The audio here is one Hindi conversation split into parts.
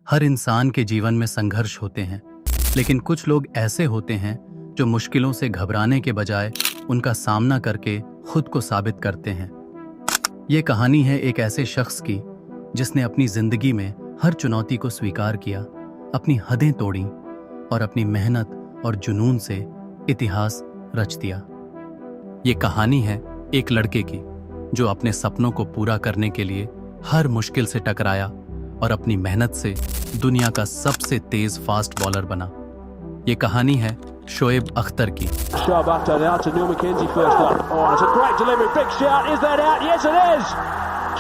हर इंसान के जीवन में संघर्ष होते हैं, लेकिन कुछ लोग ऐसे होते हैं जो मुश्किलों से घबराने के बजाय उनका सामना करके खुद को साबित करते हैं। ये कहानी है एक ऐसे शख्स की जिसने अपनी जिंदगी में हर चुनौती को स्वीकार किया, अपनी हदें तोड़ी और अपनी मेहनत और जुनून से इतिहास रच दिया। ये कहानी है एक लड़के की जो अपने सपनों को पूरा करने के लिए हर मुश्किल से टकराया और अपनी मेहनत से दुनिया का सबसे तेज फास्ट बॉलर बना। ये कहानी है शोएब अख्तर की। Shoaib Akhtar now to Neil McKenzie first up. Oh, it's a great delivery. Big shout. Is that out? Yes, it is.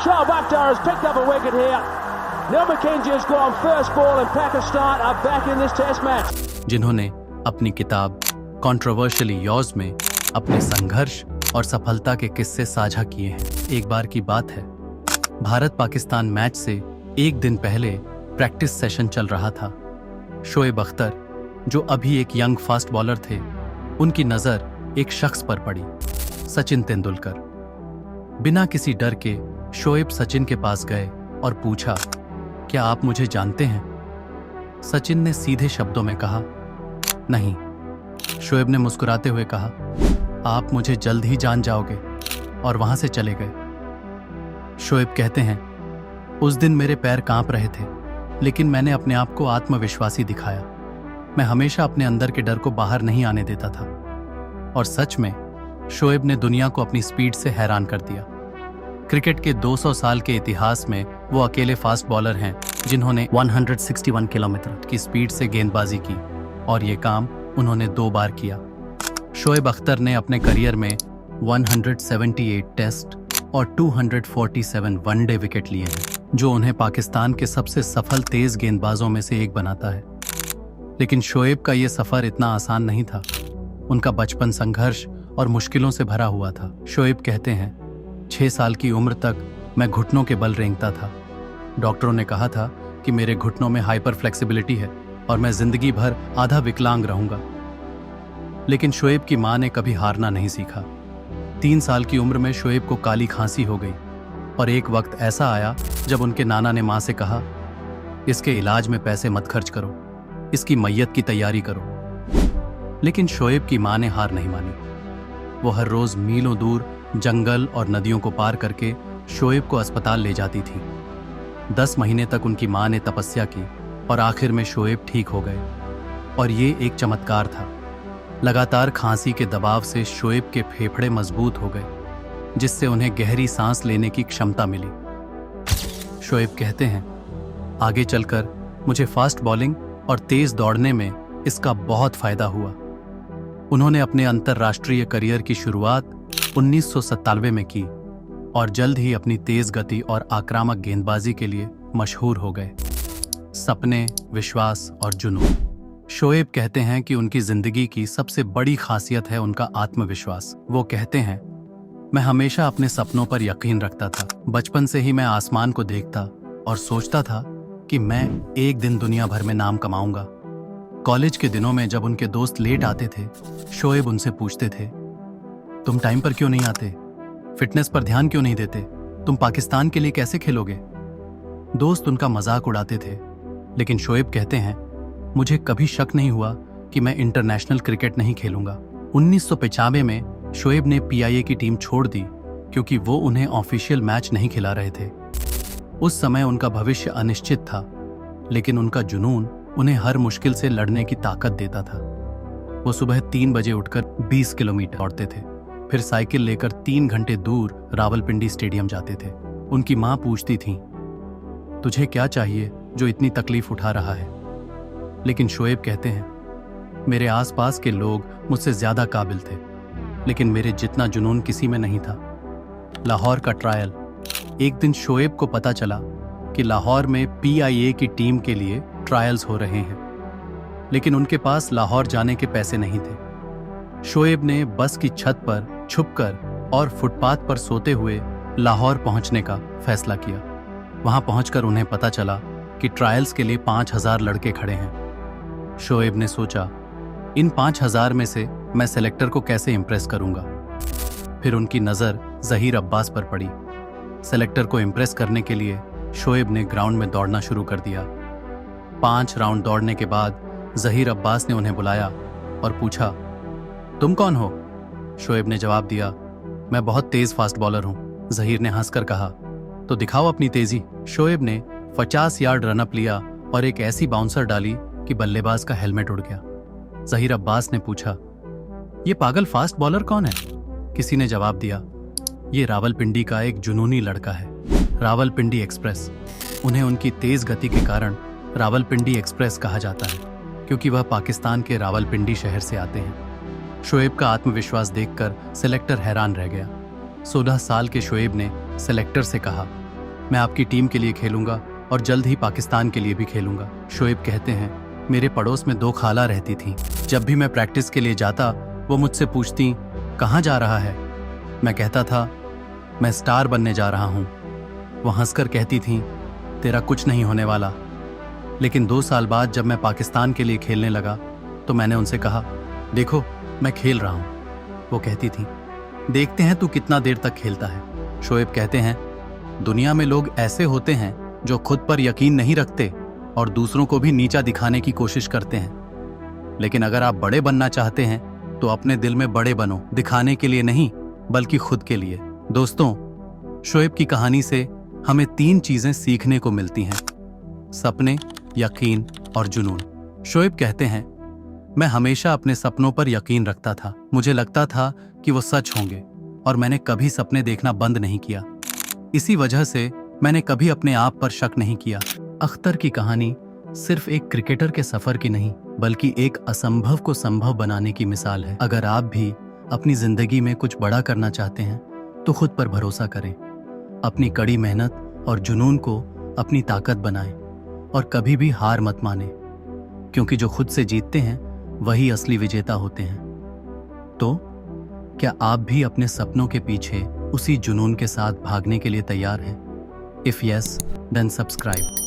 Shoaib Akhtar has picked up a wicket here. Neil McKenzie has gone first ball and Pakistan are back in this test match. जिन्होंने अपनी किताब कंट्रोवर्शियली योर्स में अपने संघर्ष और सफलता के किस्से साझा किए हैं। एक बार की बात है, भारत पाकिस्तान मैच से एक दिन पहले प्रैक्टिस सेशन चल रहा था। शोएब अख्तर, जो अभी एक यंग फास्ट बॉलर थे, उनकी नज़र एक शख्स पर पड़ी, सचिन तेंदुलकर। बिना किसी डर के शोएब सचिन के पास गए और पूछा, क्या आप मुझे जानते हैं? सचिन ने सीधे शब्दों में कहा, नहीं। शोएब ने मुस्कुराते हुए कहा, आप मुझे जल्द ही जान जाओगे, और वहां से चले गए। शोएब कहते हैं, उस दिन मेरे पैर कांप रहे थे, लेकिन मैंने अपने आप को आत्मविश्वासी दिखाया। मैं हमेशा अपने अंदर के डर को बाहर नहीं आने देता था। और सच में शोएब ने दुनिया को अपनी स्पीड से हैरान कर दिया। क्रिकेट के 200 साल के इतिहास में वो अकेले फास्ट बॉलर हैं जिन्होंने 161 किलोमीटर की स्पीड से गेंदबाजी की, और ये काम उन्होंने 2 बार किया। शोएब अख्तर ने अपने करियर में 178 टेस्ट और 247 वनडे विकेट लिए हैं, जो उन्हें पाकिस्तान के सबसे सफल तेज गेंदबाजों में से एक बनाता है। लेकिन शोएब का ये सफर इतना आसान नहीं था। उनका बचपन संघर्ष और मुश्किलों से भरा हुआ था। शोएब कहते हैं, 6 साल की उम्र तक मैं घुटनों के बल रेंगता था। डॉक्टरों ने कहा था कि मेरे घुटनों में हाइपर फ्लेक्सिबिलिटी है और मैं जिंदगी भर आधा विकलांग रहूंगा। लेकिन शोएब की मां ने कभी हारना नहीं सीखा। 3 साल की उम्र में शोएब को काली खांसी हो गई, और एक वक्त ऐसा आया जब उनके नाना ने मां से कहा, इसके इलाज में पैसे मत खर्च करो, इसकी मैयत की तैयारी करो। लेकिन शोएब की मां ने हार नहीं मानी। वो हर रोज मीलों दूर जंगल और नदियों को पार करके शोएब को अस्पताल ले जाती थी। 10 महीने तक उनकी मां ने तपस्या की और आखिर में शोएब ठीक हो गए। और ये एक चमत्कार था। लगातार खांसी के दबाव से शोएब के फेफड़े मजबूत हो गए, जिससे उन्हें गहरी सांस लेने की क्षमता मिली। शोएब कहते हैं, आगे चलकर मुझे फास्ट बॉलिंग और तेज दौड़ने में इसका बहुत फायदा हुआ। उन्होंने अपने अंतर्राष्ट्रीय करियर की शुरुआत 1997 में की और जल्द ही अपनी तेज गति और आक्रामक गेंदबाजी के लिए मशहूर हो गए। सपने, विश्वास और जुनून। शोएब कहते हैं कि उनकी जिंदगी की सबसे बड़ी खासियत है उनका आत्मविश्वास। वो कहते हैं, मैं हमेशा अपने सपनों पर यकीन रखता था। बचपन से ही मैं आसमान को देखता और सोचता था कि मैं एक दिन दुनिया भर में नाम कमाऊंगा। कॉलेज के दिनों में जब उनके दोस्त लेट आते थे, शोएब उनसे पूछते थे, तुम टाइम पर क्यों नहीं आते? फिटनेस पर ध्यान क्यों नहीं देते? तुम पाकिस्तान के लिए कैसे खेलोगे? दोस्त उनका मजाक उड़ाते थे, लेकिन शोएब कहते हैं, मुझे कभी शक नहीं हुआ कि मैं इंटरनेशनल क्रिकेट नहीं खेलूंगा। 1995 में शोएब ने PIA की टीम छोड़ दी क्योंकि वो उन्हें ऑफिशियल मैच नहीं खिला रहे थे। उस समय उनका भविष्य अनिश्चित था, लेकिन उनका जुनून उन्हें हर मुश्किल से लड़ने की ताकत देता था। वो सुबह 3 बजे उठकर 20 किलोमीटर दौड़ते थे, फिर साइकिल लेकर 3 घंटे दूर रावलपिंडी स्टेडियम जाते थे। उनकी माँ पूछती थी, तुझे क्या चाहिए जो इतनी तकलीफ उठा रहा है? लेकिन शोएब कहते हैं, मेरे आसपास के लोग मुझसे ज्यादा काबिल थे, लेकिन मेरे जितना जुनून किसी में नहीं था। लाहौर का ट्रायल। एक दिन शोएब को पता चला कि लाहौर में PIA की टीम के लिए ट्रायल्स हो रहे हैं, लेकिन उनके पास लाहौर जाने के पैसे नहीं थे। शोएब ने बस की छत पर छुपकर और फुटपाथ पर सोते हुए लाहौर पहुंचने का फैसला किया। वहां पहुंचकर उन्हें पता चला कि ट्रायल्स के लिए 5000 लड़के खड़े हैं। शोएब ने सोचा, इन 5000 में से मैं सेलेक्टर को कैसे इंप्रेस करूंगा? फिर उनकी नजर जहीर अब्बास पर पड़ी। सेलेक्टर को इंप्रेस करने के लिए शोएब ने ग्राउंड में दौड़ना शुरू कर दिया। 5 राउंड दौड़ने के बाद जहीर अब्बास ने उन्हें बुलाया और पूछा, तुम कौन हो? शोएब ने जवाब दिया, मैं बहुत तेज फास्ट बॉलर हूं। जहीर ने हंसकर कहा, तो दिखाओ अपनी तेजी। शोएब ने 50 यार्ड रनअप लिया और एक ऐसी बाउंसर डाली कि बल्लेबाज का हेलमेट उड़ गया। जहीर अब्बास ने पूछा, ये पागल फास्ट बॉलर कौन है? किसी ने जवाब दिया, ये रावलपिंडी का एक जुनूनी लड़का है, रावलपिंडी एक्सप्रेस। उन्हें उनकी तेज गति के कारण रावलपिंडी एक्सप्रेस कहा जाता है, क्योंकि वह पाकिस्तान के रावलपिंडी शहर से आते हैं। शोएब का आत्मविश्वास देखकर सिलेक्टर हैरान रह गया। 16 साल के शोएब ने सिलेक्टर से कहा, मैं आपकी टीम के लिए खेलूंगा और जल्द ही पाकिस्तान के लिए भी खेलूंगा। शोएब कहते हैं, मेरे पड़ोस में 2 खाला रहती थीं। जब भी मैं प्रैक्टिस के लिए जाता वो मुझसे पूछती, कहाँ जा रहा है? मैं कहता था, मैं स्टार बनने जा रहा हूँ। वो हंसकर कहती थीं, तेरा कुछ नहीं होने वाला। लेकिन 2 साल बाद जब मैं पाकिस्तान के लिए खेलने लगा तो मैंने उनसे कहा, देखो मैं खेल रहा हूँ। वो कहती थी, देखते हैं तू कितना देर तक खेलता है। शोएब कहते हैं, दुनिया में लोग ऐसे होते हैं जो खुद पर यकीन नहीं रखते और दूसरों को भी नीचा दिखाने की कोशिश करते हैं। लेकिन अगर आप बड़े बनना चाहते हैं तो अपने दिल में बड़े बनो, दिखाने के लिए नहीं बल्कि खुद के लिए। दोस्तों, शोएब की कहानी से हमें 3 चीजें सीखने को मिलती हैं, सपने, यकीन और जुनून। शोएब कहते हैं, मैं हमेशा अपने सपनों पर यकीन रखता था। मुझे लगता था कि वो सच होंगे और मैंने कभी सपने देखना बंद नहीं किया। इसी वजह से मैंने कभी अपने आप पर शक नहीं किया। अख्तर की कहानी सिर्फ एक क्रिकेटर के सफर की नहीं बल्कि एक असंभव को संभव बनाने की मिसाल है। अगर आप भी अपनी जिंदगी में कुछ बड़ा करना चाहते हैं तो खुद पर भरोसा करें, अपनी कड़ी मेहनत और जुनून को अपनी ताकत बनाएं और कभी भी हार मत माने, क्योंकि जो खुद से जीतते हैं वही असली विजेता होते हैं। तो क्या आप भी अपने सपनों के पीछे उसी जुनून के साथ भागने के लिए तैयार हैं? If yes, then subscribe.